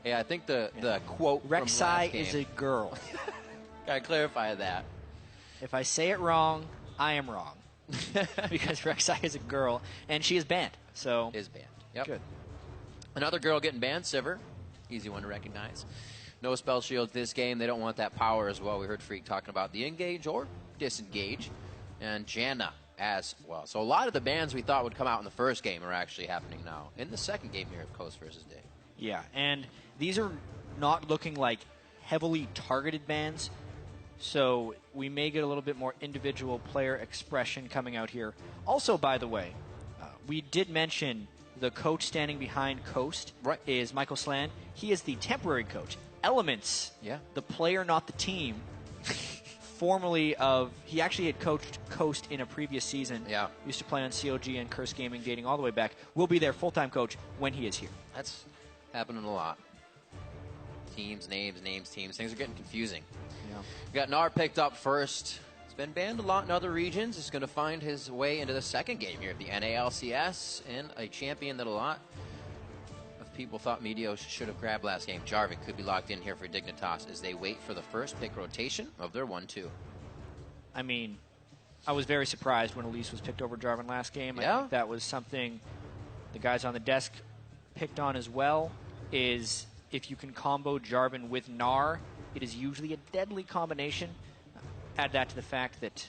Yeah, I think the quote Rek'Sai from last game, is a girl. gotta clarify that. If I say it wrong, I am wrong. Because Rek'Sai is a girl, and she is banned. So Is banned. Yep. Good. Another girl getting banned, Sivir. Easy one to recognize. No spell shields this game. They don't want that power as well. We heard Freak talking about the engage or disengage. And Janna as well. So a lot of the bans we thought would come out in the first game are actually happening now in the second game here of Coast versus Dig. Yeah, and these are not looking like heavily targeted bans. So we may get a little bit more individual player expression coming out here. Also, by the way, we did mention the coach standing behind Coast is Michael Slan. He is the temporary coach. Elements, the player, not the team, formerly of, he actually had coached Coast in a previous season. Yeah. Used to play on COG and Curse Gaming dating all the way back. Will be their full-time coach when he is here. That's happening a lot. Teams, names, teams. Things are getting confusing. Yeah. We got Nar picked up first. He's been banned a lot in other regions. He's going to find his way into the second game here at the NALCS, and a champion that a lot of people thought Meteos should have grabbed last game. Jarvan could be locked in here for Dignitas as they wait for the first pick rotation of their 1-2. I mean, I was very surprised when Elise was picked over Jarvan last game. I think that was something the guys on the desk picked on as well, is if you can combo Jarvan with Gnar, it is usually a deadly combination. Add that to the fact that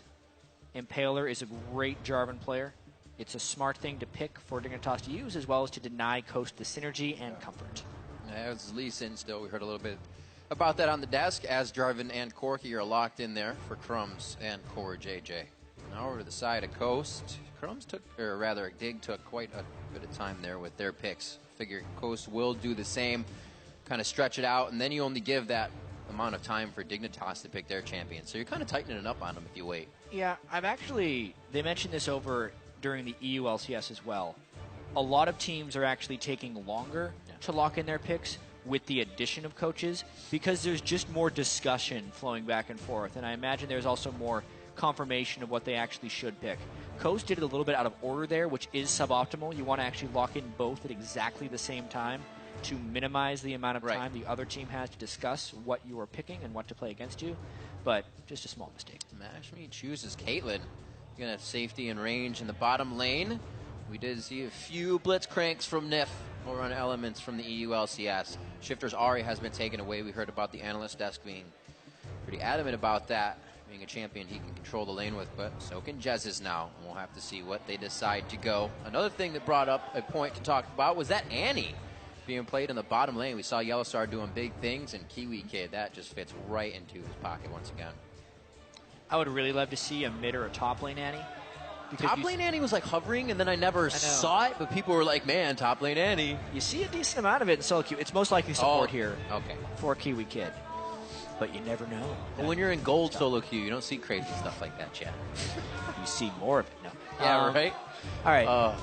Impaler is a great Jarvan player. It's a smart thing to pick for Dignitas to use, as well as to deny Coast the synergy and comfort. As Lee Sin still, we heard a little bit about that on the desk, as Jarvan and Corki are locked in there for Crumbs and Core JJ. Now over to the side of Coast. Crumbs took, or rather Dig took quite a bit of time there with their picks. Figure Coast will do the same, kind of stretch it out, and then you only give that amount of time for Dignitas to pick their champion. So you're kind of tightening it up on them if you wait. Yeah, they mentioned this over during the EU LCS as well. A lot of teams are actually taking longer to lock in their picks with the addition of coaches because there's just more discussion flowing back and forth. And I imagine there's also more confirmation of what they actually should pick. Coast did it a little bit out of order there, which is suboptimal. You want to actually lock in both at exactly the same time to minimize the amount of time the other team has to discuss what you are picking and what to play against you. But just a small mistake. Mashme chooses Caitlyn. You're going to have safety and range in the bottom lane. We did see a few blitz cranks from Nif over on Elements from the EU LCS. Shifter's Ahri has been taken away. We heard about the analyst desk being pretty adamant about that. Being a champion he can control the lane with, but so can Jez's now. We'll have to see what they decide to go. Another thing that brought up a point to talk about was that Annie being played in the bottom lane. We saw Yellowstar doing big things, and Kiwi Kid, that just fits right into his pocket once again. I would really love to see a mid or a top lane Annie. Top lane Annie was like hovering, and then I never saw it, but people were like, man, top lane Annie. You see a decent amount of it in solo queue. It's most likely support here okay, for Kiwi Kid. But you never know. But when you're in gold solo queue, you don't see crazy stuff like that, Chad. You see more of it now. Yeah, right? All right.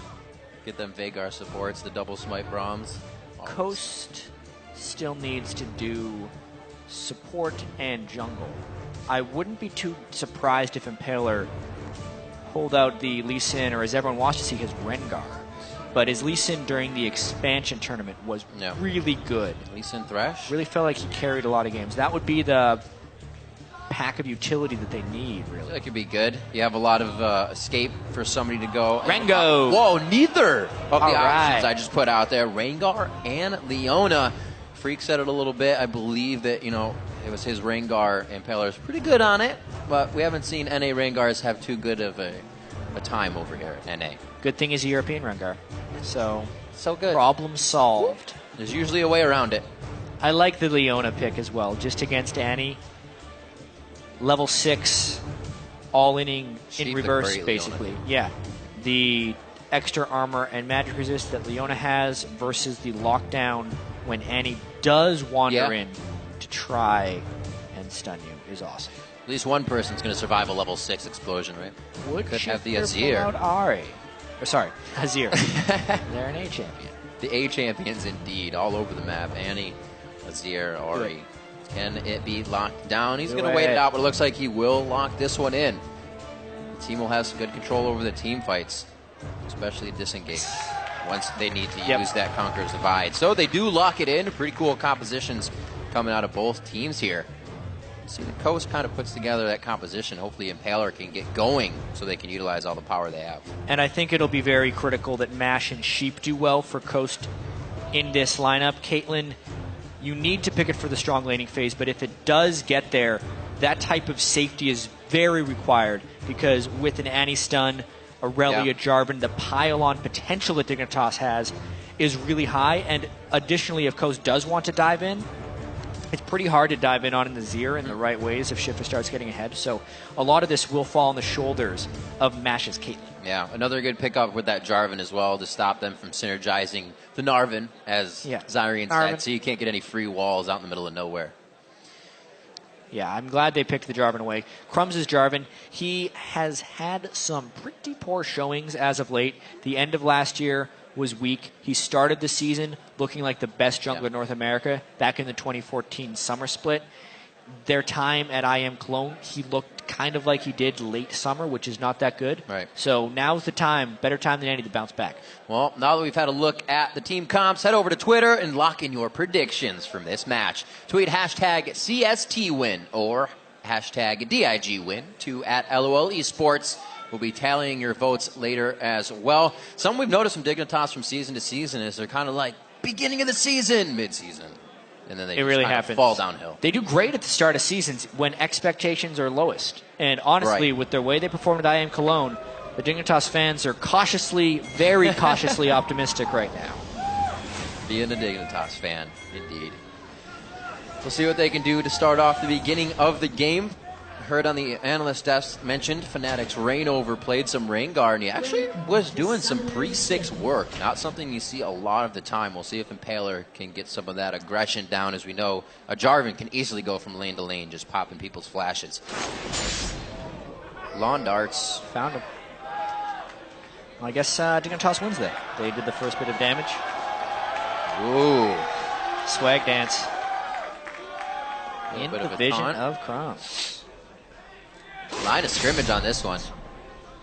Get them Vagar supports, the double smite Brahms. Coast still needs to do support and jungle. I wouldn't be too surprised if Impaler pulled out the Lee Sin, or as everyone wants to see, his Rengar. But his Lee Sin during the expansion tournament was really good. Lee Sin Thresh? Really felt like he carried a lot of games. That would be the pack of utility that they need, really. That could be good. You have a lot of escape for somebody to go. Rengo! Whoa, neither of the options I just put out there. Rengar and Leona. Freak said it a little bit. I believe that, it was his Rengar. Impaler's pretty good on it, but we haven't seen NA Rengars have too good of a time over here at NA. Good thing he's a European Rengar. So good. Problem solved. There's usually a way around it. I like the Leona pick as well, just against Annie. Level 6, all-inning in reverse, basically. Leona. Yeah. The extra armor and magic resist that Leona has versus the lockdown when Annie does wander in to try and stun you is awesome. At least one person's going to survive a level 6 explosion, right? Could have the Azir. Out Ahri. Or sorry, Azir. They're an A champion. The A champions indeed, all over the map. Annie, Azir, Ahri. Can it be locked down? He's going to wait it out, but it looks like he will lock this one in. The team will have some good control over the team fights, especially disengage. once they need to use that Conqueror's Divide. So they do lock it in. Pretty cool compositions coming out of both teams here. See, the Coast kind of puts together that composition. Hopefully Impaler can get going so they can utilize all the power they have. And I think it'll be very critical that Mash and Sheep do well for Coast in this lineup. Caitlyn, you need to pick it for the strong laning phase, but if it does get there, that type of safety is very required, because with an Annie stun, a Rally, a Jarvan, the pile-on potential that Dignitas has is really high. And additionally, if Coast does want to dive in, it's pretty hard to dive in on the Zir in the right ways if Shifter starts getting ahead. So a lot of this will fall on the shoulders of Mash's Caitlyn. Yeah, another good pickup with that Jarvan as well to stop them from synergizing the Narvin, as Zyrian said, so you can't get any free walls out in the middle of nowhere. Yeah, I'm glad they picked the Jarvan away. Crumbs' Jarvan, he has had some pretty poor showings as of late. The end of last year was weak. He started the season looking like the best jungler in North America back in the 2014 summer split. Their time at IM Cologne, he looked kind of like he did late summer, which is not that good. Right. So now's the time, better time than any, to bounce back. Well, now that we've had a look at the team comps, head over to Twitter and lock in your predictions from this match. Tweet hashtag CST win or hashtag DIG win to @LOL Esports. We'll be tallying your votes later as well. Something we've noticed from Dignitas from season to season is they're kind of like beginning of the season, mid-season. And then they really happens. Fall downhill. They do great at the start of seasons when expectations are lowest. And honestly, with the way they performed at IM Cologne, the Dignitas fans are cautiously, very cautiously optimistic right now. Being a Dignitas fan, indeed. We'll see what they can do to start off the beginning of the game. Heard on the analyst desk mentioned Fnatic's Reignover played some Rengar, and he actually was doing some pre-6 work. Not something you see a lot of the time. We'll see if Impaler can get some of that aggression down. As we know, a Jarvan can easily go from lane to lane, just popping people's flashes. Lawn darts. Found him. Well, I guess Dignitas wins that. They did the first bit of damage. Ooh. Swag dance. In the vision of Crom. Line of scrimmage on this one.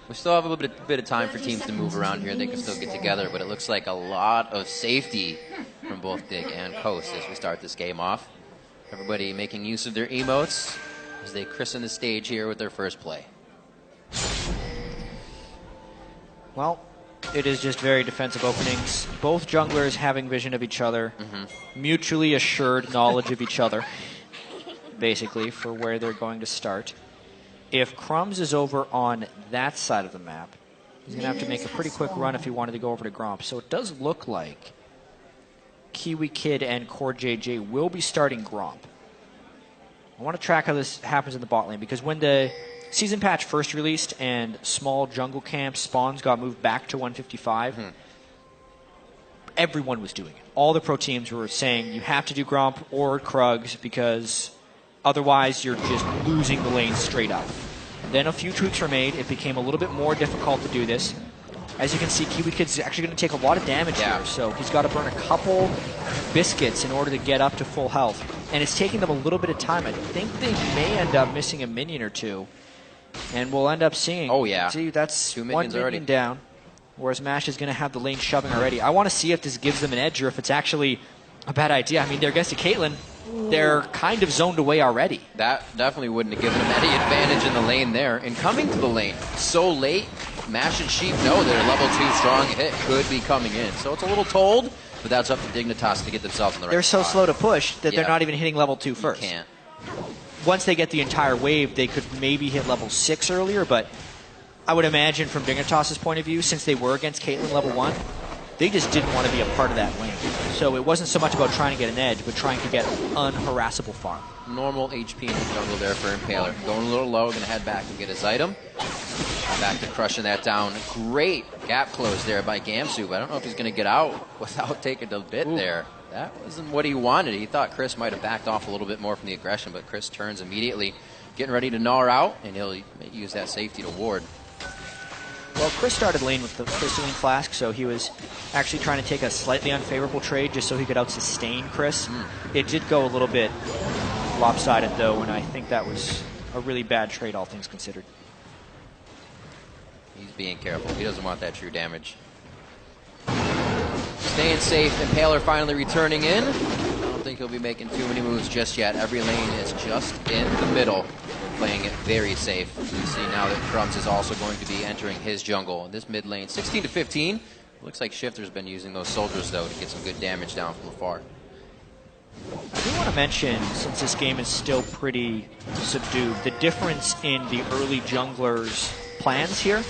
We still have a little bit of time for teams to move around here. They can still get together, but it looks like a lot of safety from both Dig and Coast as we start this game off. Everybody making use of their emotes as they christen the stage here with their first play. Well, it is just very defensive openings. Both junglers having vision of each other, mutually assured knowledge of each other, basically, for where they're going to start. If Crumbs is over on that side of the map, he's going to have to make a pretty quick run if he wanted to go over to Gromp. So it does look like Kiwi Kid and Core JJ will be starting Gromp. I want to track how this happens in the bot lane, because when the season patch first released and small jungle camp spawns got moved back to 155, everyone was doing it. All the pro teams were saying you have to do Gromp or Krugs because otherwise you're just losing the lane straight up. Then a few tweaks were made. It became a little bit more difficult to do this. As you can see, Kiwi Kid's actually going to take a lot of damage here, so he's got to burn a couple biscuits in order to get up to full health. And it's taking them a little bit of time. I think they may end up missing a minion or two. And we'll end up seeing... Oh, yeah. See, that's 2 one minions minion already down. Whereas Mash is going to have the lane shoving already. I want to see if this gives them an edge or if it's actually a bad idea. I mean, they're against a Caitlyn. They're kind of zoned away already. That definitely wouldn't have given them any advantage in the lane there. And coming to the lane so late, Mash and Sheep know their level 2 strong hit could be coming in. So it's a little told, but that's up to Dignitas to get themselves in the right They're so spot. slow to push that they're not even hitting level 2 first. You can't. Once they get the entire wave, they could maybe hit level 6 earlier, but I would imagine from Dignitas' point of view, since they were against Caitlyn level 1, they just didn't want to be a part of that lane. So it wasn't so much about trying to get an edge, but trying to get unharassable farm. Normal HP in the jungle there for Impaler. Going a little low, going to head back and get his item. Back to crushing that down. Great gap close there by Gamsu, but I don't know if he's going to get out without taking a bit there. That wasn't what he wanted. He thought Chris might have backed off a little bit more from the aggression, but Chris turns immediately, getting ready to gnaw out, and he'll use that safety to ward. Well, Chris started lane with the Crystalline Flask, so he was actually trying to take a slightly unfavorable trade just so he could out-sustain Chris. It did go a little bit lopsided, though, and I think that was a really bad trade, all things considered. He's being careful. He doesn't want that true damage. Staying safe, Impaler finally returning in. I don't think he'll be making too many moves just yet. Every lane is just in the middle. Playing it very safe. You see now that Crumbs is also going to be entering his jungle. In this mid lane, 16 to 15. Looks like Shifter's been using those soldiers, though, to get some good damage down from afar. I do want to mention, since this game is still pretty subdued, the difference in the early junglers' plans here.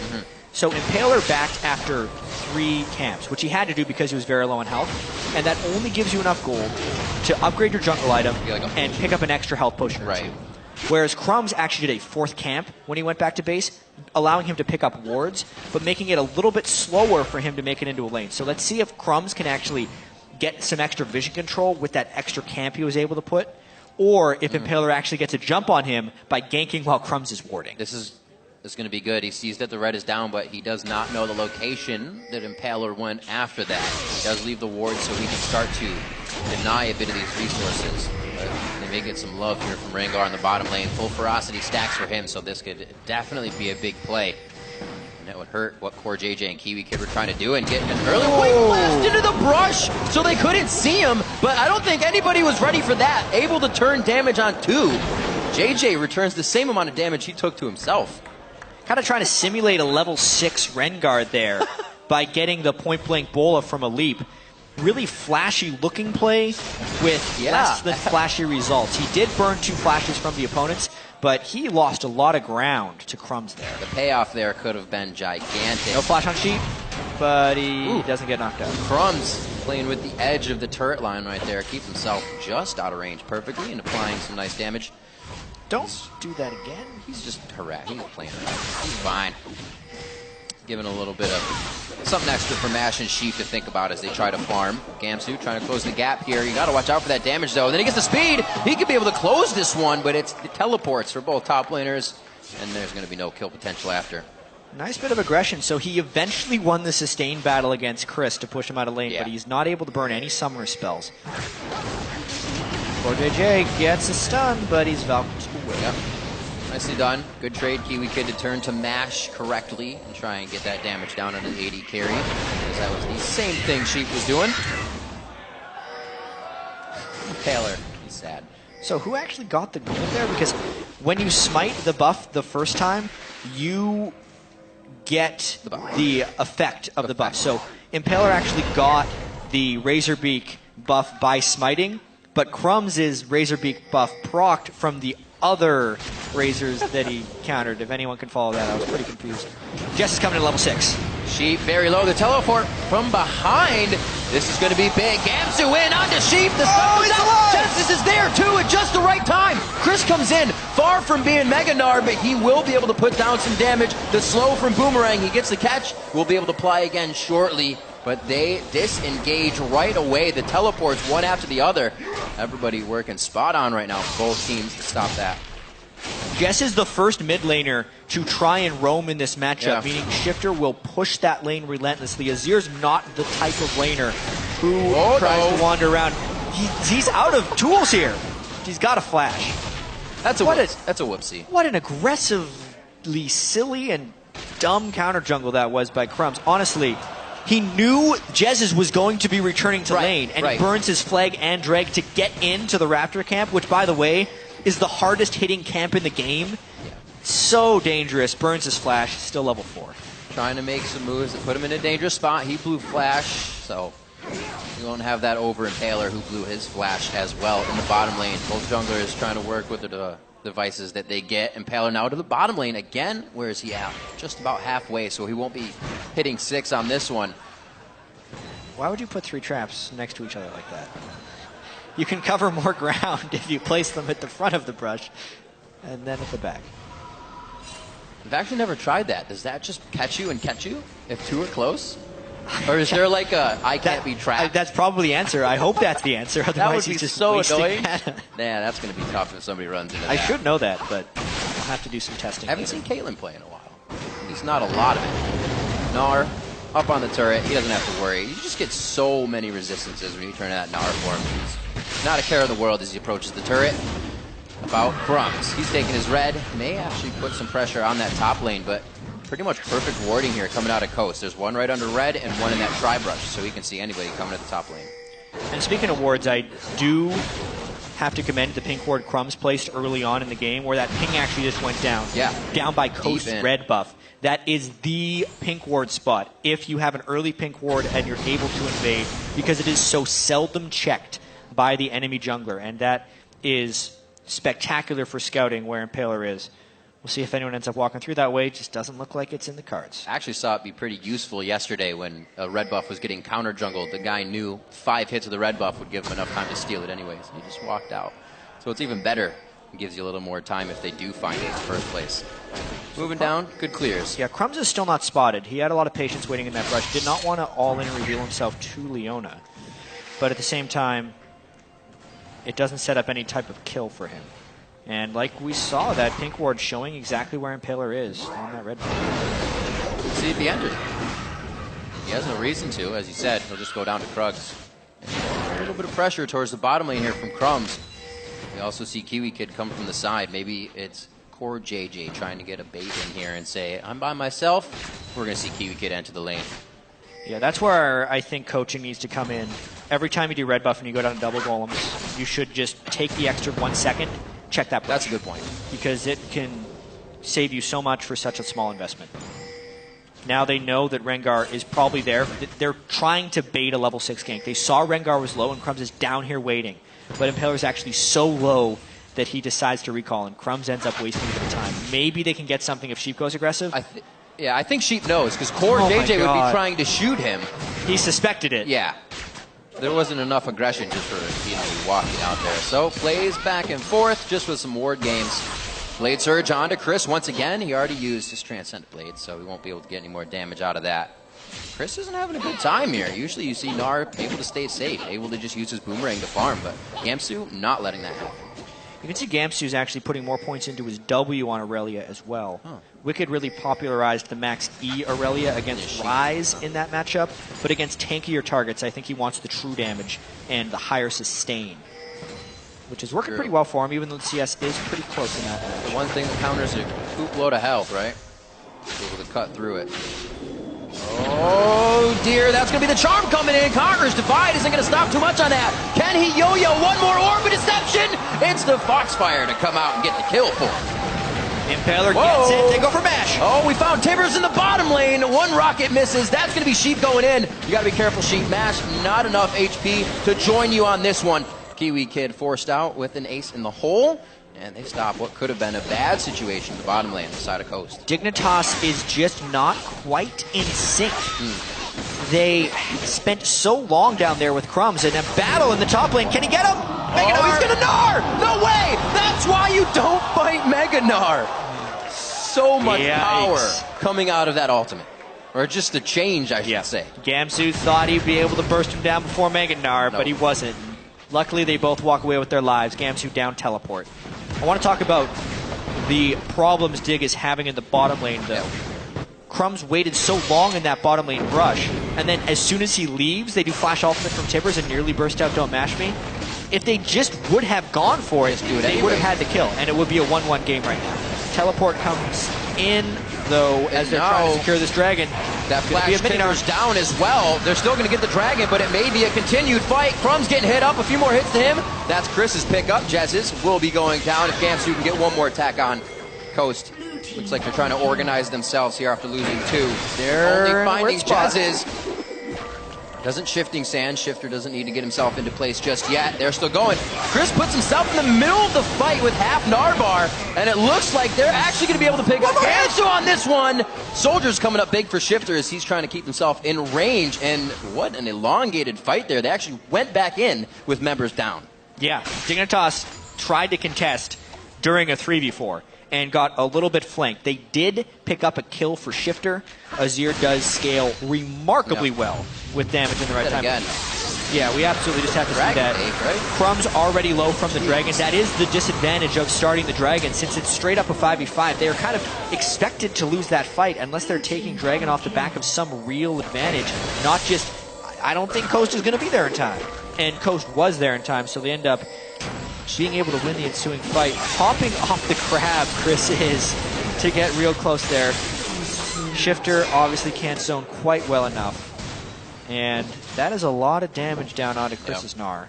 So Impaler backed after 3 camps, which he had to do because he was very low on health, and that only gives you enough gold to upgrade your jungle item and pick up an extra health potion or 2. Whereas Crumbs actually did a 4th camp when he went back to base, allowing him to pick up wards, but making it a little bit slower for him to make it into a lane. So let's see if Crumbs can actually get some extra vision control with that extra camp he was able to put, or if Impaler actually gets a jump on him by ganking while Crumbs is warding. This is going to be good. He sees that the red is down, but he does not know the location that Impaler went after that. He does leave the ward so he can start to deny a bit of these resources. But they may get some love here from Rengar in the bottom lane. Full ferocity stacks for him, so this could definitely be a big play. And that would hurt what Core JJ and Kiwi Kid were trying to do and get an early wing blast into the brush so they couldn't see him, but I don't think anybody was ready for that. Able to turn damage on 2. JJ returns the same amount of damage he took to himself. Kind of trying to simulate a level 6 Rengar there by getting the point-blank bola from a leap. Really flashy looking play with less than flashy results. He did burn 2 flashes from the opponents, but he lost a lot of ground to Crumbs there. The payoff there could have been gigantic. No flash on Sheep, but he doesn't get knocked out. Crumbs playing with the edge of the turret line right there. Keeps himself just out of range perfectly and applying some nice damage. Don't do that again. He's just harassed. He's playing around. He's fine. Giving a little bit of something extra for Mash and Sheep to think about as they try to farm. Gamsu trying to close the gap here. You got to watch out for that damage, though. And then he gets the speed. He could be able to close this one, but it's the teleports for both top laners, and there's going to be no kill potential after. Nice bit of aggression. So he eventually won the sustained battle against Chris to push him out of lane, but he's not able to burn any summoner spells. Core JJ gets a stun, but he's Valked away. Yep. Nicely done. Good trade, Kiwi Kid, to turn to mash correctly and try and get that damage down on the AD carry, because that was the same thing Sheep was doing. Taylor, he's sad. So who actually got the gold there? Because when you smite the buff the first time, you get the effect of the buff. So Impaler actually got the Razorbeak buff by smiting, but Crumbs' Razorbeak buff procced from the other Razors that he countered. If anyone can follow that, I was pretty confused. Jess is coming to level 6. Sheep very low. The teleport from behind. This is going to be big. Gamsu in onto Sheep. The sun is out. Genesis is there too at just the right time. Chris comes in, far from being Mega Gnar, but he will be able to put down some damage. The slow from Boomerang, he gets the catch. We'll be able to apply again shortly, but they disengage right away. The teleports one after the other. Everybody working spot on right now, both teams, to stop that. Jess is the first mid laner to try and roam in this matchup, meaning Shifter will push that lane relentlessly. Azir's not the type of laner who tries to wander around. He's out of tools here. He's got a flash. That's a whoopsie. What an aggressively silly and dumb counter jungle that was by Crumbs. Honestly, he knew Jez's was going to be returning to lane, and he burns his flag and drag to get into the Raptor camp, which, by the way, is the hardest hitting camp in the game. So dangerous. Burns his flash, still level 4. Trying to make some moves that put him in a dangerous spot. He blew flash, so you won't have that over Impaler, who blew his flash as well in the bottom lane. Both junglers trying to work with the devices that they get. Impaler now to the bottom lane again. Where is he at? Just about halfway, so he won't be hitting 6 on this one. Why would you put 3 traps next to each other like that? You can cover more ground if you place them at the front of the brush and then at the back. I've actually never tried that. Does that just catch you and catch you if 2 are close? Or is there like a I can't be trapped? That's probably the answer. I hope that's the answer. Otherwise, that would be he's just so wasting annoying. mana. Yeah, that's going to be tough if somebody runs into that. I should know that, but I'll have to do some testing. I haven't seen Caitlyn play in a while. At least not a lot of it. Gnar up on the turret. He doesn't have to worry. You just get so many resistances when you turn that Gnar form. He's not a care in the world as he approaches the turret. About Crumbs. He's taking his red. May actually put some pressure on that top lane, but pretty much perfect warding here coming out of Coast. There's one right under red and one in that tri-brush, so he can see anybody coming at the top lane. And speaking of wards, I do have to commend the pink ward Crumbs placed early on in the game, where that ping actually just went down. Yeah. Down by Coast's red buff. That is the pink ward spot if you have an early pink ward and you're able to invade, because it is so seldom checked by the enemy jungler, and that is spectacular for scouting where Impaler is. We'll see if anyone ends up walking through that way. It just doesn't look like it's in the cards. I actually saw it be pretty useful yesterday when a red buff was getting counter jungled. The guy knew 5 hits of the red buff would give him enough time to steal it anyways. He just walked out. So it's even better. It gives you a little more time if they do find it in the first place. Moving down, good clears. Yeah, Crumbs is still not spotted. He had a lot of patience waiting in that brush. Did not want to all-in and reveal himself to Leona. But at the same time, it doesn't set up any type of kill for him. And like we saw, that pink ward showing exactly where Impaler is on that red buff. See at the end. He has no reason to, as you said. He'll just go down to Krugs. A little bit of pressure towards the bottom lane here from Crumbs. We also see Kiwi Kid come from the side. Maybe it's Core JJ trying to get a bait in here and say, I'm by myself. We're going to see Kiwi Kid enter the lane. Yeah, that's where I think coaching needs to come in. Every time you do red buff and you go down to double golems, you should just take the extra 1 second, check that brush. That's a good point. Because it can save you so much for such a small investment. Now they know that Rengar is probably there. They're trying to bait a level 6 gank. They saw Rengar was low and Crumbs is down here waiting. But Impaler's actually so low that he decides to recall, and Crumbs ends up wasting a bit of time. Maybe they can get something if Sheep goes aggressive. Yeah, I think Sheep knows, because Core JJ would be trying to shoot him. He suspected it. Yeah. There wasn't enough aggression just for walking out there. So plays back and forth just with some ward games. Blade Surge onto Chris once again. He already used his Transcendent Blade, so we won't be able to get any more damage out of that. Chris isn't having a good time here. Usually you see Gnar able to stay safe, able to just use his Boomerang to farm, but Gamsu not letting that happen. You can see Gamsu's actually putting more points into his W on Aurelia as well. Huh. Wicked really popularized the max E Aurelia against Ryze in that matchup, but against tankier targets, I think he wants the true damage and the higher sustain, which is working pretty well for him, even though the CS is pretty close in that match. The one thing that counters a poop load of health, right? Able to cut through it. Oh dear, that's going to be the charm coming in. Conqueror's Divide isn't going to stop too much on that. Can he yo-yo one more orb of deception? It's the Foxfire to come out and get the kill for him. Impaler gets it, they go for mash. Oh, we found Tibbers in the bottom lane. One rocket misses. That's going to be Sheep going in. You got to be careful, Sheep. Mash, not enough HP to join you on this one. Kiwi Kid forced out with an ace in the hole. And they stop what could have been a bad situation in the bottom lane, the side of Coast. Dignitas is just not quite in sync. They spent so long down there with Crumbs in a battle in the top lane. Can he get him? Mega Gnar, he's going to Gnar! No way! That's why you don't fight Mega Gnar. So much power coming out of that ultimate. Or just the change, I should say. Gamsu thought he'd be able to burst him down before Mega Gnar, but he wasn't. Luckily, they both walk away with their lives. Gamsu down teleport. I want to talk about the problems Dig is having in the bottom lane, though. Crumbs waited so long in that bottom lane rush, and then as soon as he leaves, they do flash ultimate from Tibbers and nearly burst out Don't Mash Me. If they just would have gone for it, they would have had the kill, and it would be a 1-1 game right now. Teleport comes in, though, as they're trying to secure this dragon. That flash Gnar's down as well. They're still going to get the dragon, but it may be a continued fight. Crumbs getting hit up. A few more hits to him. That's Chris's pickup. Jez's will be going down if Gamsu can get one more attack on Coast. Looks like they're trying to organize themselves here after losing 2. They're only finding Jez's. Doesn't Shifting Sand. Shifter doesn't need to get himself into place just yet. They're still going. Chris puts himself in the middle of the fight with half Narbar, and it looks like they're actually going to be able to pick up Gamsu on this one. Soldier's coming up big for Shifter as he's trying to keep himself in range, and what an elongated fight there. They actually went back in with members down. Yeah, Dignitas tried to contest during a 3v4 and got a little bit flanked. They did pick up a kill for Shifter. Azir does scale remarkably well with damage in the right time. Again. Yeah, we absolutely just have to see that. Crumbs already low from the Dragon. That is the disadvantage of starting the Dragon. Since it's straight up a 5v5, they are kind of expected to lose that fight unless they're taking Dragon off the back of some real advantage. Not just, I don't think Coast is going to be there in time. And Coast was there in time, so they end up being able to win the ensuing fight. Hopping off the crab, Chris is, to get real close there. Shifter obviously can't zone quite well enough. And that is a lot of damage down onto Chris's Gnar.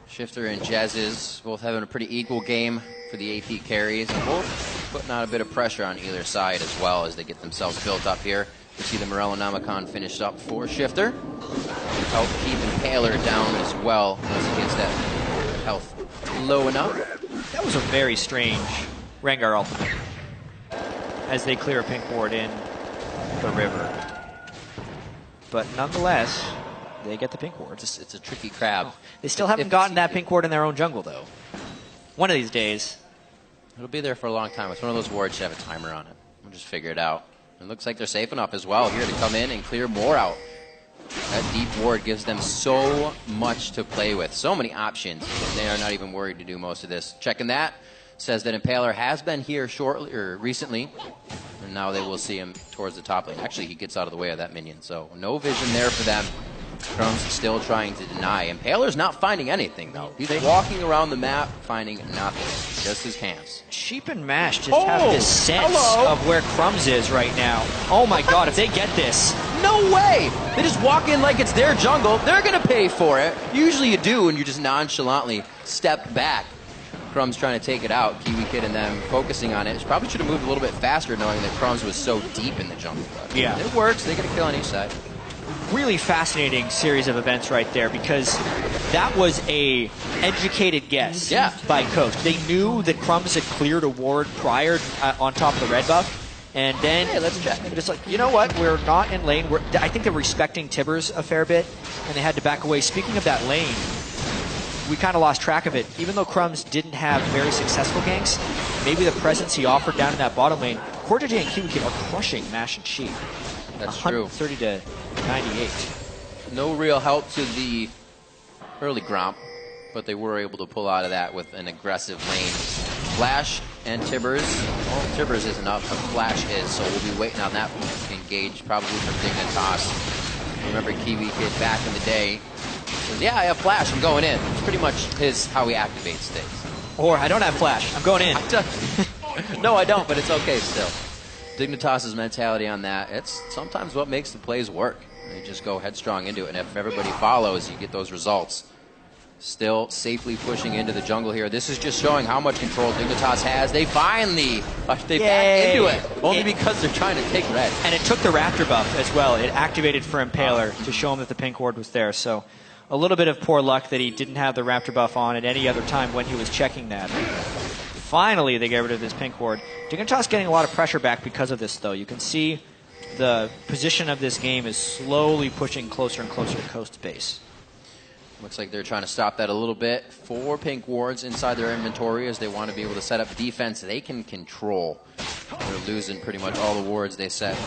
Shifter and Jez's both having a pretty equal game for the AP carries, and both putting on a bit of pressure on either side as well as they get themselves built up here. We see the Morellonomicon finished up for Shifter. Help keep Impaler down as well once he gets that health low enough. That was a very strange Rengar ultimate as they clear a pink ward in the river. But nonetheless, they get the pink ward. It's a tricky crab. Oh, they still haven't gotten that pink ward in their own jungle, though. One of these days. It'll be there for a long time. It's one of those wards that have a timer on it. We'll just figure it out. It looks like they're safe enough as well here to come in and clear more out. That deep ward gives them so much to play with. So many options. They are not even worried to do most of this. Checking that. Says that Impaler has been here shortly or recently. And now they will see him towards the top lane. Actually, he gets out of the way of that minion. So no vision there for them. Crumb's still trying to deny. Impaler's not finding anything, though. He's walking around the map, finding nothing. Just his camps. Sheep and Mash just have this sense of where Crumbs is right now. Oh my god, if they get this. No way! They just walk in like it's their jungle. They're going to pay for it. Usually you do, and you just nonchalantly step back. Crumbs trying to take it out. Kiwi Kid and them focusing on it. Probably should have moved a little bit faster knowing that Crumbs was so deep in the jungle. But yeah. It works. They get a kill on each side. Really fascinating series of events right there, because that was a educated guess by Coach. They knew that Crumbs had cleared a ward prior on top of the red buff, and then let's check. Just like, you know what, we're not in lane. I think they're respecting Tibbers a fair bit, and they had to back away. Speaking of that lane, we kind of lost track of it. Even though Crumbs didn't have very successful ganks, maybe the presence he offered down in that bottom lane, Cortege and Kiwi Kid are crushing Mash and Sheep. That's true. 130 to 98. No real help to the early Gromp, but they were able to pull out of that with an aggressive lane. Flash and Tibbers. Well, Tibbers isn't up, but Flash is, so we'll be waiting on that engage probably from Dignitas. Remember Kiwi Kid back in the day says, yeah, I have Flash, I'm going in. It's pretty much how he activates things. Or, I don't have Flash, I'm going in. No, I don't, but it's okay still. Dignitas' mentality on that, it's sometimes what makes the plays work. They just go headstrong into it, and if everybody follows, you get those results. Still safely pushing into the jungle here. This is just showing how much control Dignitas has. They finally, back into it, only because they're trying to take red. And it took the Raptor buff as well. It activated for Impaler to show him that the pink ward was there. So a little bit of poor luck that he didn't have the Raptor buff on at any other time when he was checking that. Finally, they get rid of this pink ward. Dignitas getting a lot of pressure back because of this, though. You can see the position of this game is slowly pushing closer and closer to coast base. Looks like they're trying to stop that a little bit. 4 pink wards inside their inventory as they want to be able to set up defense they can control. They're losing pretty much all the wards they set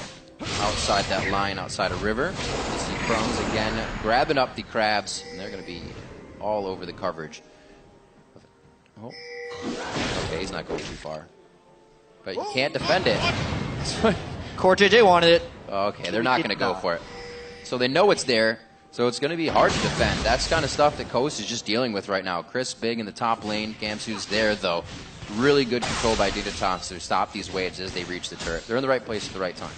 outside that line, outside a river. You see Crumbs again grabbing up the crabs, and they're going to be all over the coverage. Oh. Okay, he's not going too far. But you can't defend it. Cortege wanted it. Okay, they're not going to go for it. So they know it's there, so it's going to be hard to defend. That's kind of stuff that Coast is just dealing with right now. Chris big in the top lane. Gamsu's there, though. Really good control by Dignitas to stop these waves as they reach the turret. They're in the right place at the right time.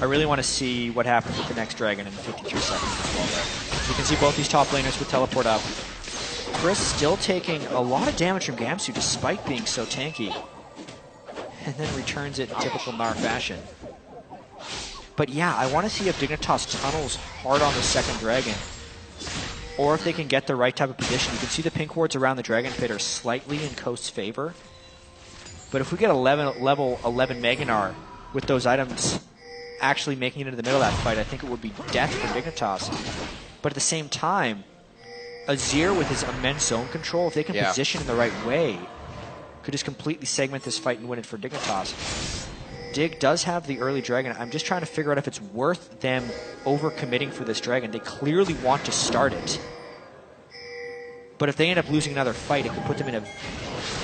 I really want to see what happens with the next dragon in 52 seconds as well. You can see both these top laners with teleport out. Chris still taking a lot of damage from Gamsu despite being so tanky. And then returns it in typical Gnar fashion. But yeah, I want to see if Dignitas tunnels hard on the second dragon, or if they can get the right type of position. You can see the pink wards around the Dragon Pit are slightly in Coast's favor. But if we get level 11 Mega Gnar with those items actually making it into the middle of that fight, I think it would be death for Dignitas. But at the same time, Azir with his immense zone control, if they can position in the right way, could just completely segment this fight and win it for Dignitas. Dig does have the early dragon. I'm just trying to figure out if it's worth them overcommitting for this dragon. They clearly want to start it. But if they end up losing another fight, it could put them in a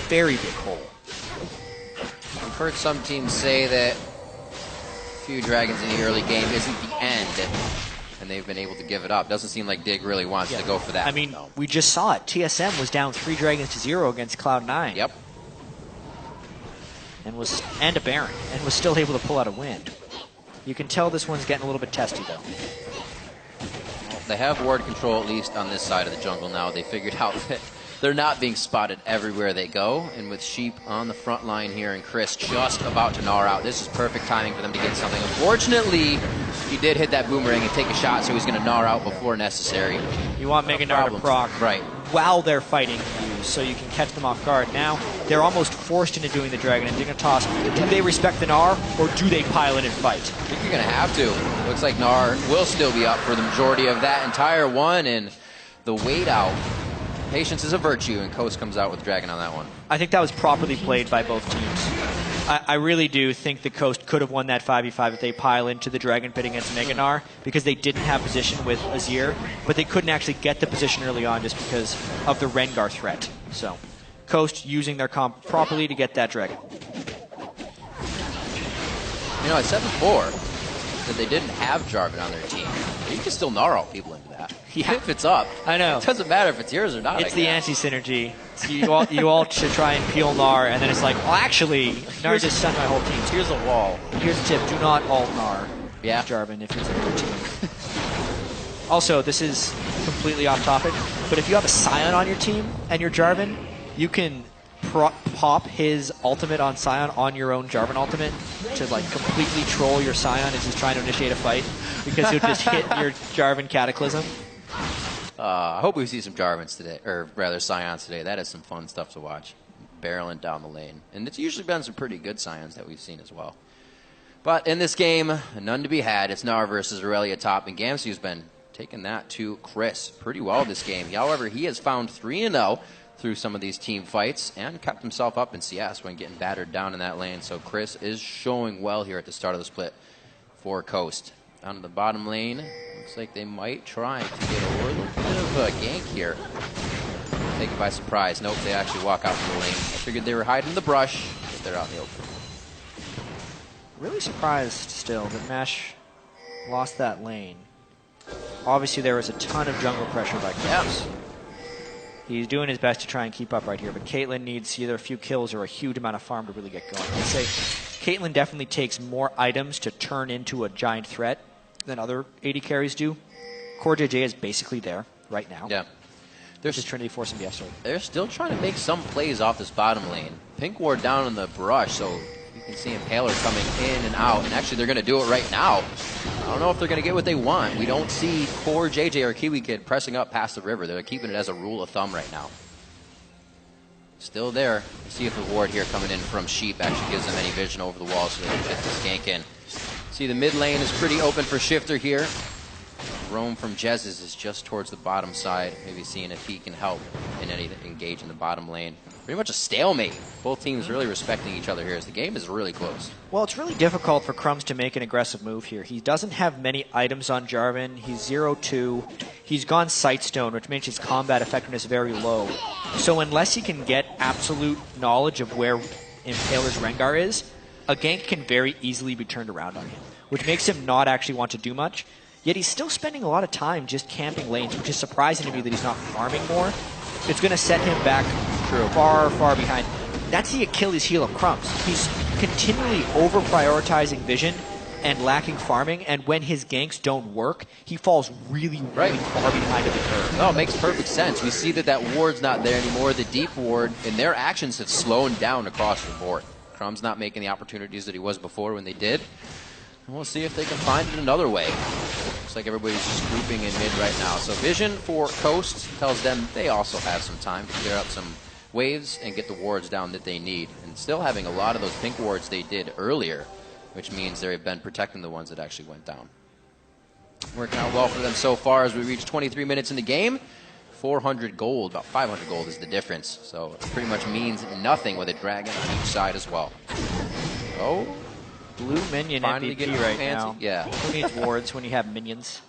very big hole. I've heard some teams say that a few dragons in the early game isn't the end, and they've been able to give it up. Doesn't seem like Dig really wants to go for that. I mean, we just saw it. TSM was down 3 dragons to 0 against Cloud9. Yep. and a Baron, and was still able to pull out a win. You can tell this one's getting a little bit testy, though. Well, they have ward control, at least on this side of the jungle now. They figured out that they're not being spotted everywhere they go. And with Sheep on the front line here and Chris just about to gnaw out, this is perfect timing for them to get something. Unfortunately, he did hit that boomerang and take a shot, so he's going to gnaw out before necessary. You want Mega Gnar to proc right while they're fighting you, so you can catch them off guard. Now, they're almost forced into doing the Dragon and Dignitas. Do they respect the Gnar, or do they pile in and fight? I think you're going to have to. Looks like Gnar will still be up for the majority of that entire one, and the wait out. Patience is a virtue, and Coast comes out with Dragon on that one. I think that was properly played by both teams. I really do think the Coast could have won that 5v5 if they pile into the Dragon pit against Mega Gnar, because they didn't have position with Azir, but they couldn't actually get the position early on just because of the Rengar threat. So, Coast using their comp properly to get that Dragon. You know, I said before that they didn't have Jarvan on their team. You can still gnaw all people into that. Yeah. If it's up. I know. It doesn't matter if it's yours or not. It's the anti-synergy. You all should try and peel Gnar, and then it's like, well, actually, Gnar just stunned my whole team. So here's a wall. Here's a tip. Do not alt Gnar. Yeah. Jarvan if it's on your team. Also, this is completely off topic, but if you have a Scion on your team and you're Jarvan, you can pop his ultimate on Scion on your own Jarvan ultimate to like completely troll your Scion as he's trying to initiate a fight, because he'll just hit your Jarvan Cataclysm. I hope we see some Jarvans today, or rather Scions today. That is some fun stuff to watch. Barreling down the lane. And it's usually been some pretty good Scions that we've seen as well. But in this game, none to be had. It's Gnar versus Aurelia top, and Gamsu's been taking that to Chris pretty well this game. However, he has found 3-0 through some of these team fights and kept himself up in CS when getting battered down in that lane. So Chris is showing well here at the start of the split for Coast. Down to the bottom lane, looks like they might try to get a little bit of a gank here. Taken by surprise. Nope, they actually walk out from the lane. I figured they were hiding in the brush, but they're out in the open. Really surprised still that Mesh lost that lane. Obviously there was a ton of jungle pressure by Kratos. He's doing his best to try and keep up right here, but Caitlyn needs either a few kills or a huge amount of farm to really get going. I'd say Caitlyn definitely takes more items to turn into a giant threat than other AD carries do. Core JJ is basically there right now. Yeah. They're just Trinity Force and BF Sword. They're still trying to make some plays off this bottom lane. Pink Ward down in the brush, so you can see Impaler coming in and out. And actually, they're going to do it right now. I don't know if they're going to get what they want. We don't see Core JJ or Kiwi Kid pressing up past the river. They're keeping it as a rule of thumb right now. Still there. Let's see if the ward here coming in from Sheep actually gives them any vision over the wall so they can get this gank in. See, the mid lane is pretty open for Shifter here. Roam from Jez's is just towards the bottom side, maybe seeing if he can help in any engage in the bottom lane. Pretty much a stalemate. Both teams really respecting each other here as the game is really close. Well, it's really difficult for Crumbs to make an aggressive move here. He doesn't have many items on Jarvan. He's 0-2. He's gone Sightstone, which makes his combat effectiveness very low. So unless he can get absolute knowledge of where Impaler's Rengar is, a gank can very easily be turned around on him, which makes him not actually want to do much. Yet he's still spending a lot of time just camping lanes, which is surprising to me that he's not farming more. It's going to set him back far, far behind. That's the Achilles heel of Crumbs. He's continually over-prioritizing vision and lacking farming, and when his ganks don't work, he falls really, really far behind of the curve. No, it makes perfect sense. We see that ward's not there anymore. The deep ward, and their actions have slowed down across the board. Crumbs not making the opportunities that he was before when they did. And we'll see if they can find it another way. Looks like everybody's just grouping in mid right now. So vision for Coast tells them they also have some time to clear up some waves and get the wards down that they need. And still having a lot of those pink wards they did earlier, which means they've been protecting the ones that actually went down. Working out well for them so far as we reach 23 minutes in the game. 400 gold, about 500 gold is the difference. So it pretty much means nothing with a dragon on each side as well. Oh. Blue minion MVP right now. Yeah. Who needs wards when you have minions?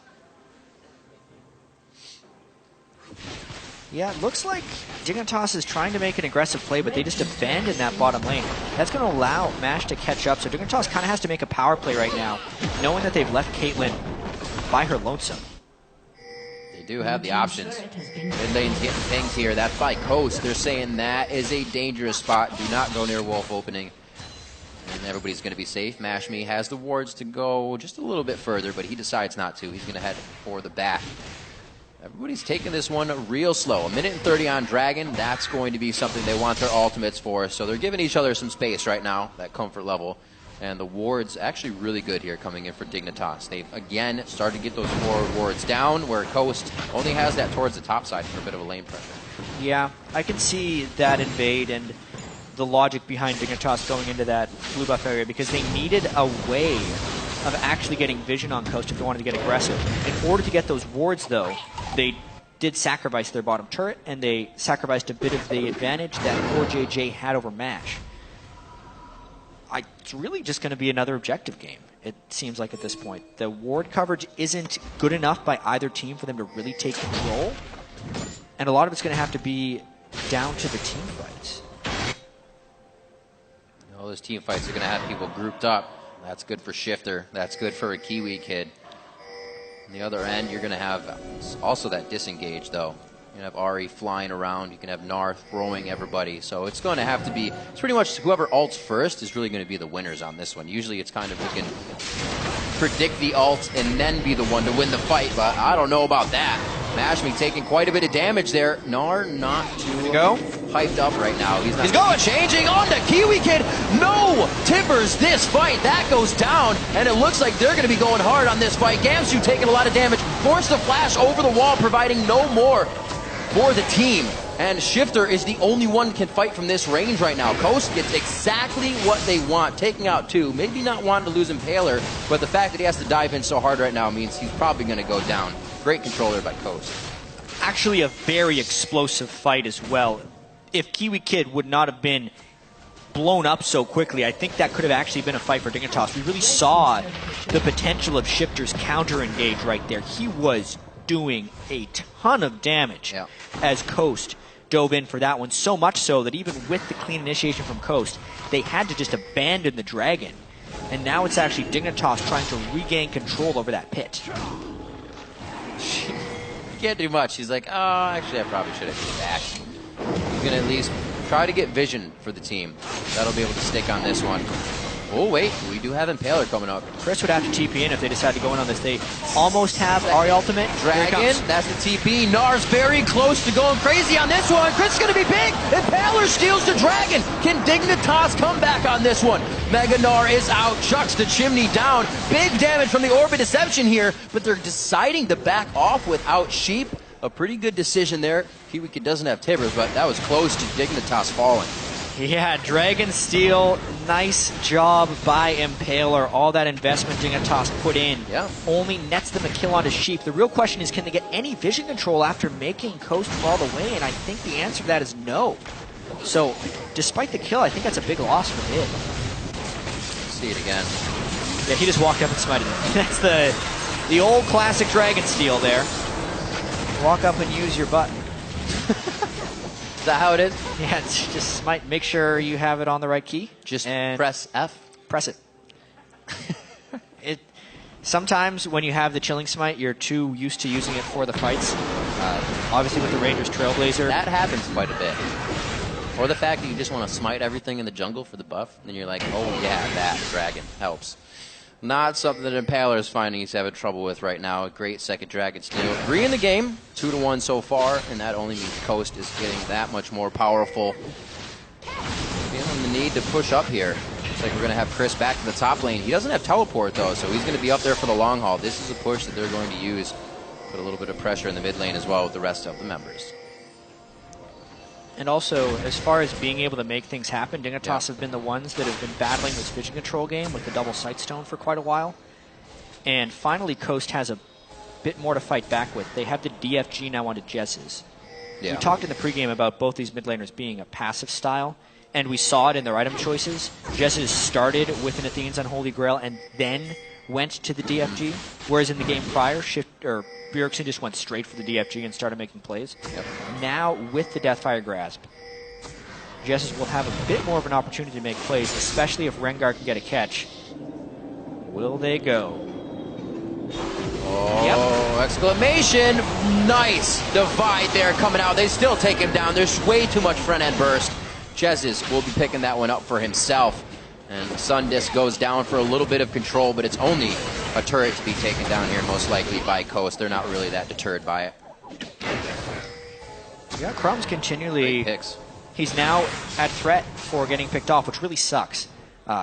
Yeah, it looks like Dignitas is trying to make an aggressive play, but they just abandoned that bottom lane. That's going to allow MASH to catch up, so Dignitas kind of has to make a power play right now, knowing that they've left Caitlyn by her lonesome. They do have the options. Mid lane's getting pinged here. That's by Coast. They're saying that is a dangerous spot. Do not go near Wolf opening. And everybody's going to be safe. Mashme has the wards to go just a little bit further, but he decides not to. He's going to head for the back. Everybody's taking this one real slow. 1:30 on Dragon. That's going to be something they want their ultimates for. So they're giving each other some space right now, that comfort level. And the wards actually really good here coming in for Dignitas. They've, again, started to get those forward wards down, where Coast only has that towards the top side for a bit of a lane pressure. Yeah, I can see that invade and the logic behind Dignitas going into that blue buff area, because they needed a way of actually getting vision on Coast if they wanted to get aggressive. In order to get those wards, though, they did sacrifice their bottom turret, and they sacrificed a bit of the advantage that 4JJ had over MASH. It's really just going to be another objective game, it seems like at this point. The ward coverage isn't good enough by either team for them to really take control, and a lot of it's going to have to be down to the team fights. All those team fights are going to have people grouped up. That's good for Shifter. That's good for a Kiwi kid. On the other end, you're going to have also that disengage, though. You can have Ari flying around. You can have Narth throwing everybody. So it's going to have to be, it's pretty much whoever ults first is really going to be the winners on this one. Usually it's kind of who can predict the ult and then be the one to win the fight, but I don't know about that. Mashme taking quite a bit of damage there. Nar not too hyped up right now. He's going, changing on to Kiwi Kid. No! Timbers this fight. That goes down, and it looks like they're going to be going hard on this fight. Gamsu taking a lot of damage. Forced the flash over the wall, providing no more for the team. And Shifter is the only one who can fight from this range right now. Coast gets exactly what they want, taking out two. Maybe not wanting to lose Impaler, but the fact that he has to dive in so hard right now means he's probably going to go down. Great controller by Coast. Actually a very explosive fight as well. If Kiwi Kid would not have been blown up so quickly, I think that could have actually been a fight for Dignitas. We really saw the potential of Shifter's counter-engage right there. He was doing a ton of damage as Coast dove in for that one, so much so that even with the clean initiation from Coast, they had to just abandon the Dragon. And now it's actually Dignitas trying to regain control over that pit. She can't do much. She's like, oh, actually, I probably should have been back. He's going to at least try to get vision for the team. That'll be able to stick on this one. Oh, wait, we do have Impaler coming up. Chris would have to TP in if they decide to go in on this. They almost have Ari ultimate. Dragon, that's the TP. Nar's very close to going crazy on this one. Chris is going to be big. Impaler steals the Dragon. Can Dignitas come back on this one? Mega Nar is out, chucks the chimney down. Big damage from the Orbit Deception here, but they're deciding to back off without Sheep. A pretty good decision there. Kiwi Kid doesn't have Tibbers, but that was close to Dignitas falling. Yeah, Dragon Steal, nice job by Impaler. All that investment Dignitas put in only nets them a kill onto Sheep. The real question is, can they get any vision control after making Coast fall away? And I think the answer to that is no. So, despite the kill, I think that's a big loss for Mid. See it again. Yeah, he just walked up and smited it. That's the old classic Dragon Steal there. Walk up and use your button. Is that how it is? Yeah, it's just smite. Make sure you have it on the right key. Just press F. Press it. Sometimes when you have the chilling smite, you're too used to using it for the fights. Obviously with the Rangers Trailblazer. That happens quite a bit. Or the fact that you just want to smite everything in the jungle for the buff, and then you're like, oh yeah, that Dragon helps. Not something that Impaler is finding he's having trouble with right now. A great second Dragon Steal. 3 in the game, 2-1 so far, and that only means Coast is getting that much more powerful. Feeling the need to push up here. Looks like we're going to have Chris back to the top lane. He doesn't have teleport though, so he's going to be up there for the long haul. This is a push that they're going to use. Put a little bit of pressure in the mid lane as well with the rest of the members. And also, as far as being able to make things happen, Dignitas have been the ones that have been battling this vision control game with the double Sightstone for quite a while. And finally, Coast has a bit more to fight back with. They have the DFG now onto Jez's. We talked in the pregame about both these mid laners being a passive style, and we saw it in their item choices. Jez's started with an Athene's Unholy Grail and then went to the DFG, whereas in the game prior, Bjergsen just went straight for the DFG and started making plays. Now, with the Deathfire Grasp, Jez's will have a bit more of an opportunity to make plays, especially if Rengar can get a catch. Will they go? Oh, exclamation! Nice divide there coming out. They still take him down. There's way too much front-end burst. Jez's will be picking that one up for himself. And Sun Disc goes down for a little bit of control, but it's only a turret to be taken down here, most likely by Coast. They're not really that deterred by it. Yeah, Crumb's continually... Great picks. He's now at threat for getting picked off, which really sucks.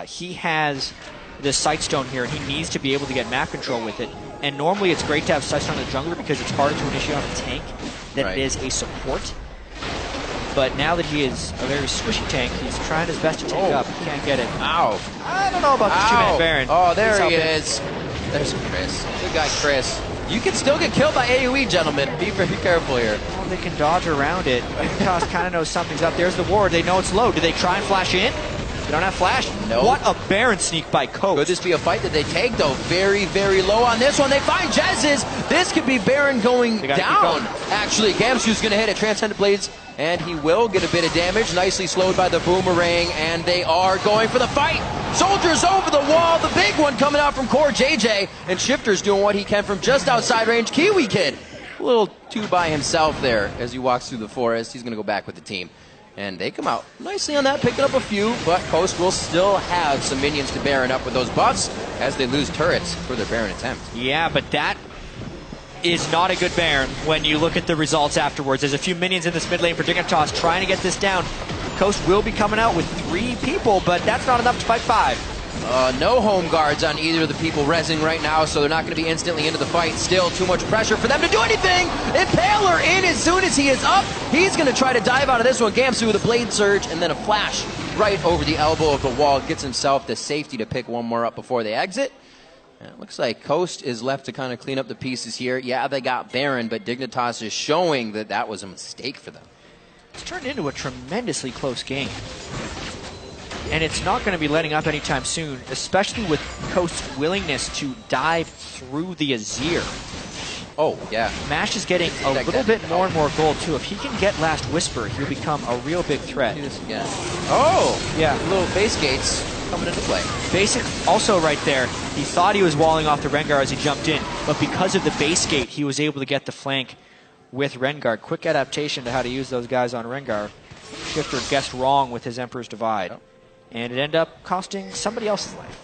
He has this Sightstone here, and he needs to be able to get map control with it. And normally it's great to have Sightstone on the jungler because it's harder to initiate on a tank than it is a support. But now that he is a very squishy tank, he's trying his best to take it up. He can't get it. Ow. I don't know about this two-man Baron. Oh, there he is. There's Chris. Good guy, Chris. You can still get killed by AoE, gentlemen. Be very careful here. Well, they can dodge around it. Dignitas kind of knows something's up. There's the ward. They know it's low. Do they try and flash in? They don't have flash. No. What a Baron sneak by Coast. Could this be a fight that they take, though? Very, very low on this one. They find Jez's. This could be Baron going down. Actually, Gamsu's going to hit it. Transcendent Blades, and he will get a bit of damage. Nicely slowed by the Boomerang, and they are going for the fight. Soldiers over the wall. The big one coming out from Core JJ, and Shifter's doing what he can from just outside range. Kiwi Kid, a little too by himself there as he walks through the forest. He's going to go back with the team. And they come out nicely on that, picking up a few, but Coast will still have some minions to Baron up with those buffs as they lose turrets for their Baron attempt. Yeah, but that is not a good Baron when you look at the results afterwards. There's a few minions in this mid lane for Dignitas trying to get this down. Coast will be coming out with 3 people, but that's not enough to fight 5. No home guards on either of the people rezzing right now, so they're not going to be instantly into the fight. Still too much pressure for them to do anything. Impaler in as soon as he is up. He's going to try to dive out of this one. Gamsu with a blade surge and then a flash right over the elbow of the wall. Gets himself the safety to pick one more up before they exit. And it looks like Coast is left to kind of clean up the pieces here. Yeah, they got Baron, but Dignitas is showing that that was a mistake for them. It's turned into a tremendously close game. And it's not going to be letting up anytime soon, especially with Coast's willingness to dive through the Azir. Oh, yeah. Mash is getting a little bit more and more gold, too. If he can get Last Whisper, he'll become a real big threat. Do this again. Oh! Yeah. Little base gates coming into play. Basic, also right there, he thought he was walling off the Rengar as he jumped in, but because of the base gate, he was able to get the flank with Rengar. Quick adaptation to how to use those guys on Rengar. Shifter guessed wrong with his Emperor's Divide. Oh. And it ended up costing somebody else's life.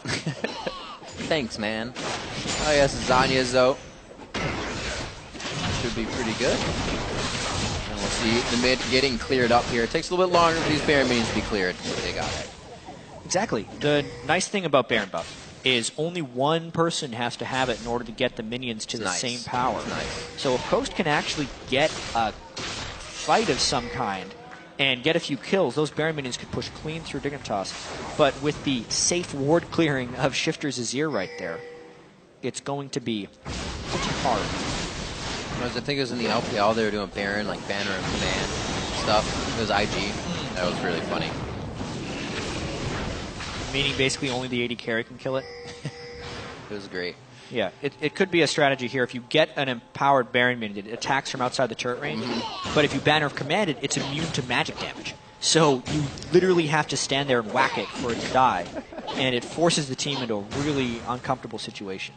Thanks, man. Oh, yes, Zanya's, though. Should be pretty good. And we'll see the mid getting cleared up here. It takes a little bit longer for these Baron minions to be cleared, but they got it. Exactly. The nice thing about Baron buff is only one person has to have it in order to get the minions to the same power. Nice. So if Coast can actually get a fight of some kind and get a few kills, those Baron minions could push clean through Dignitas. But with the safe ward clearing of Shifter's Azir right there, it's going to be pretty hard. I think it was in the LPL, they were doing Baron, like Banner and Command stuff. It was IG. That was really funny. Meaning basically only the AD carry can kill it? It was great. Yeah, it could be a strategy here. If you get an empowered Baron minion, it attacks from outside the turret range. But if you Banner of Command it, it's immune to magic damage. So you literally have to stand there and whack it for it to die. And it forces the team into a really uncomfortable situation.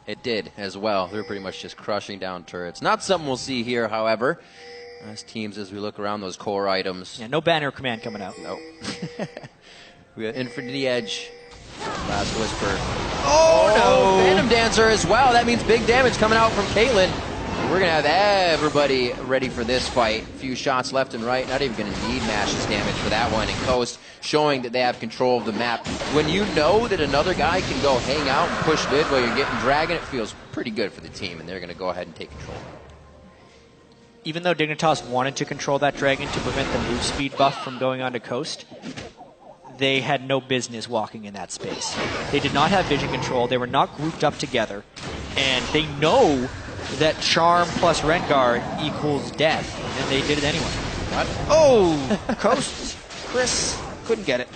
It did as well. They were pretty much just crushing down turrets. Not something we'll see here, however. As teams, as we look around those core items. Yeah, no Banner of Command coming out. No. We got Infinity Edge. Last Whisper. Oh, no! Phantom Dancer as well. That means big damage coming out from Caitlyn. We're going to have everybody ready for this fight. A few shots left and right. Not even going to need Mash's damage for that one. And Coast showing that they have control of the map. When you know that another guy can go hang out and push mid while you're getting Dragon, it feels pretty good for the team. And they're going to go ahead and take control. Even though Dignitas wanted to control that Dragon to prevent the move speed buff from going on to Coast, they had no business walking in that space. They did not have vision control. They were not grouped up together. And they know that Charm plus Rengar equals death. And they did it anyway. What? Oh! Coast. Chris couldn't get it.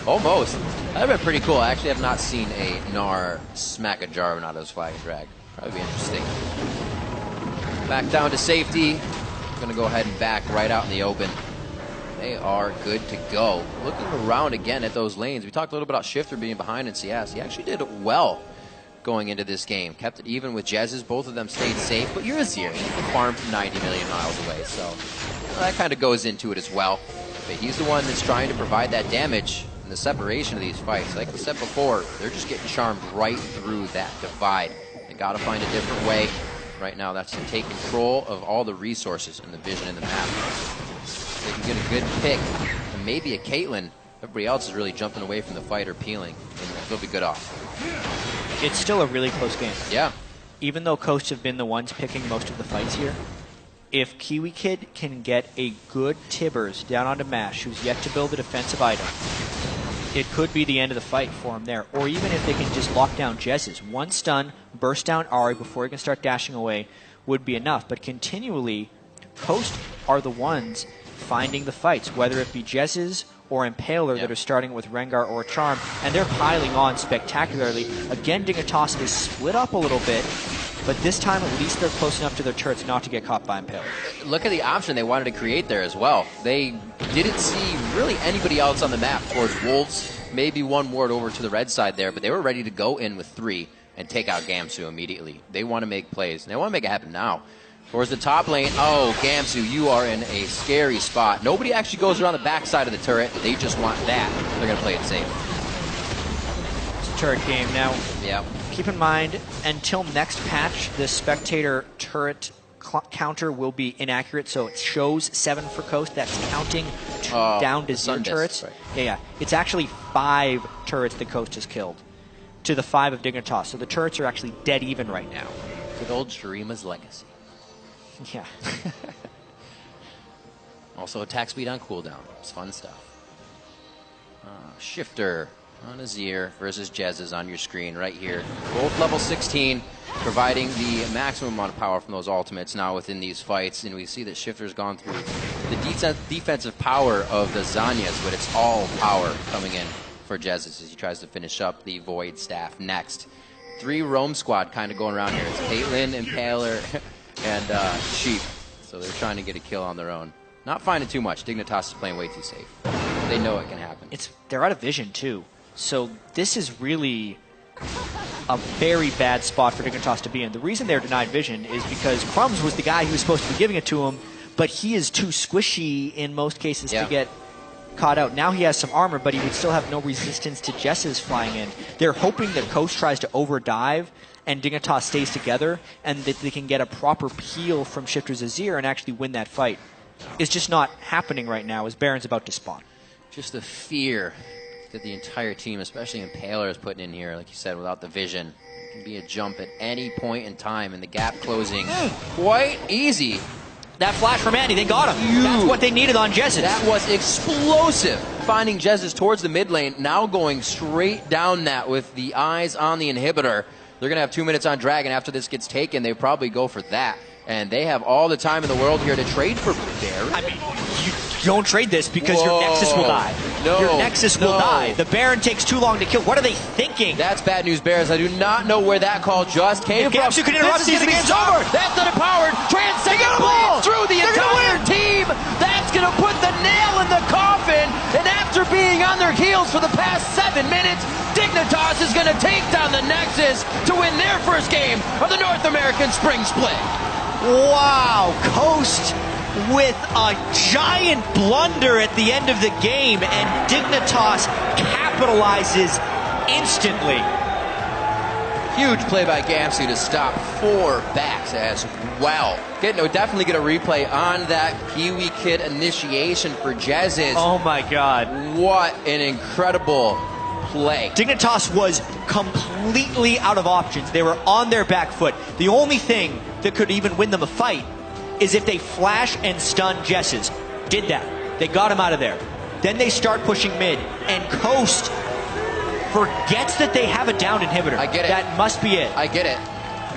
Almost. That would have been pretty cool. I actually have not seen a Gnar smack a Jarvan out of his flag and drag. Probably be interesting. Back down to safety. Gonna go ahead and back right out in the open. They are good to go. Looking around again at those lanes. We talked a little bit about Shifter being behind in CS. He actually did well going into this game. Kept it even with Jez's. Both of them stayed safe. But you're Azir. You can farm from 90 million miles away. So that kind of goes into it as well. But he's the one that's trying to provide that damage. And the separation of these fights. Like we said before, they're just getting charmed right through that divide. They got to find a different way. Right now, that's to take control of all the resources and the vision in the map. They can get a good pick, and maybe a Caitlyn. Everybody else is really jumping away from the fight or peeling, and they'll be good off. It's still a really close game. Yeah. Even though Coast have been the ones picking most of the fights here, if Kiwi Kid can get a good Tibbers down onto Mash, who's yet to build a defensive item, it could be the end of the fight for him there. Or even if they can just lock down Jez's. One stun, burst down Ahri before he can start dashing away would be enough. But continually, Coast are the ones finding the fights, whether it be Jez's or Impaler that are starting with Rengar or Charm, and they're piling on spectacularly. Again, Dignitas is split up a little bit, but this time at least they're close enough to their turrets not to get caught by Impaler. Look at the option they wanted to create there as well. They didn't see really anybody else on the map towards Wolves, maybe one ward over to the red side there, but they were ready to go in with 3 and take out Gamsu immediately. They want to make plays, and they want to make it happen now. Towards the top lane, oh, Gamsu, you are in a scary spot. Nobody actually goes around the backside of the turret. They just want that. They're going to play it safe. It's a turret game now. Yeah. Keep in mind, until next patch, the spectator turret counter will be inaccurate, so it shows 7 for Coast. That's counting 2 down to 0 turrets. Right. Yeah. It's actually 5 turrets that Coast has killed to the 5 of Dignitas. So the turrets are actually dead even right now. Good old Shurima's legacy. Yeah. Also attack speed on cooldown. It's fun stuff. Shifter on Azir versus Jez is on your screen right here. Both level 16, providing the maximum amount of power from those ultimates now within these fights. And we see that Shifter's gone through the defensive power of the Zanyas, but it's all power coming in for Jez as he tries to finish up the Void Staff next. 3 roam squad kind of going around here. It's Caitlyn, Impaler, and Sheep. So they're trying to get a kill on their own. Not finding too much. Dignitas is playing way too safe. They know it can happen. They're out of vision, too. So this is really a very bad spot for Dignitas to be in. The reason they're denied vision is because Crumbs was the guy who was supposed to be giving it to him, but he is too squishy in most cases to get caught out. Now he has some armor, but he would still have no resistance to Jess's flying in. They're hoping that Coast tries to overdive and Dignitas stays together, and that they can get a proper peel from Shifter's Azir and actually win that fight. It's just not happening right now as Baron's about to spawn. Just the fear that the entire team, especially Impaler, is putting in here, like you said, without the vision. It can be a jump at any point in time, and the gap closing quite easy. That flash from Andy, they got him. Huge. That's what they needed on Jez's. That was explosive. Finding Jez's towards the mid lane, now going straight down that with the eyes on the inhibitor. They're going to have 2 minutes on Dragon. After this gets taken, they probably go for that. And they have all the time in the world here to trade for Baron. I mean, you don't trade this because your Nexus will die. No, your Nexus will die. The Baron takes too long to kill. What are they thinking? That's bad news, Bears. I do not know where that call just came from. Gamsu can interrupt these. The game's over. That's unempowered. Transcendent blades through the entire team. That's going to put the nail in the coffin. And after being on their heels for the past 7 minutes, Dignitas is going to take down the Nexus to win their first game of the North American Spring Split. Wow, Coast with a giant blunder at the end of the game, and Dignitas capitalizes instantly. Huge play by Gamsu to stop 4 backs as well. Definitely get a replay on that Kiwi Kid initiation for Jez's. Oh my god. What an incredible play. Dignitas was completely out of options. They were on their back foot. The only thing that could even win them a fight is if they flash and stun Jez's. Did that. They got him out of there. Then they start pushing mid, and Coast forgets that they have a down inhibitor. I get it. That must be it. I get it.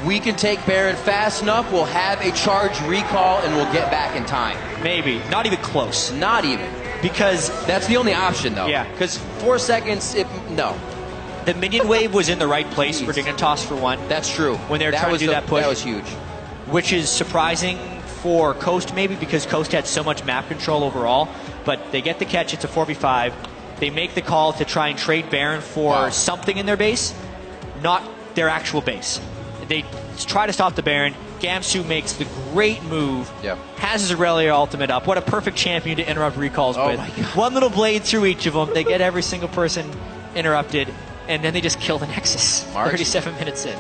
We can take Baron fast enough, we'll have a charge recall, and we'll get back in time. Maybe. Not even close. Not even. Because that's the only option, though. Yeah. Because 4 seconds, no. The minion wave was in the right place for Dignitas, for one. That's true. When they were trying to do that push. That was huge. Which is surprising for Coast, maybe, because Coast had so much map control overall. But they get the catch. It's a 4v5. They make the call to try and trade Baron for something in their base, not their actual base. They try to stop the Baron. Gamsu makes the great move. Yep. Has his Aurelia ultimate up. What a perfect champion to interrupt recalls with. My God. One little blade through each of them. They get every single person interrupted, and then they just kill the Nexus. Marks. 37 minutes in.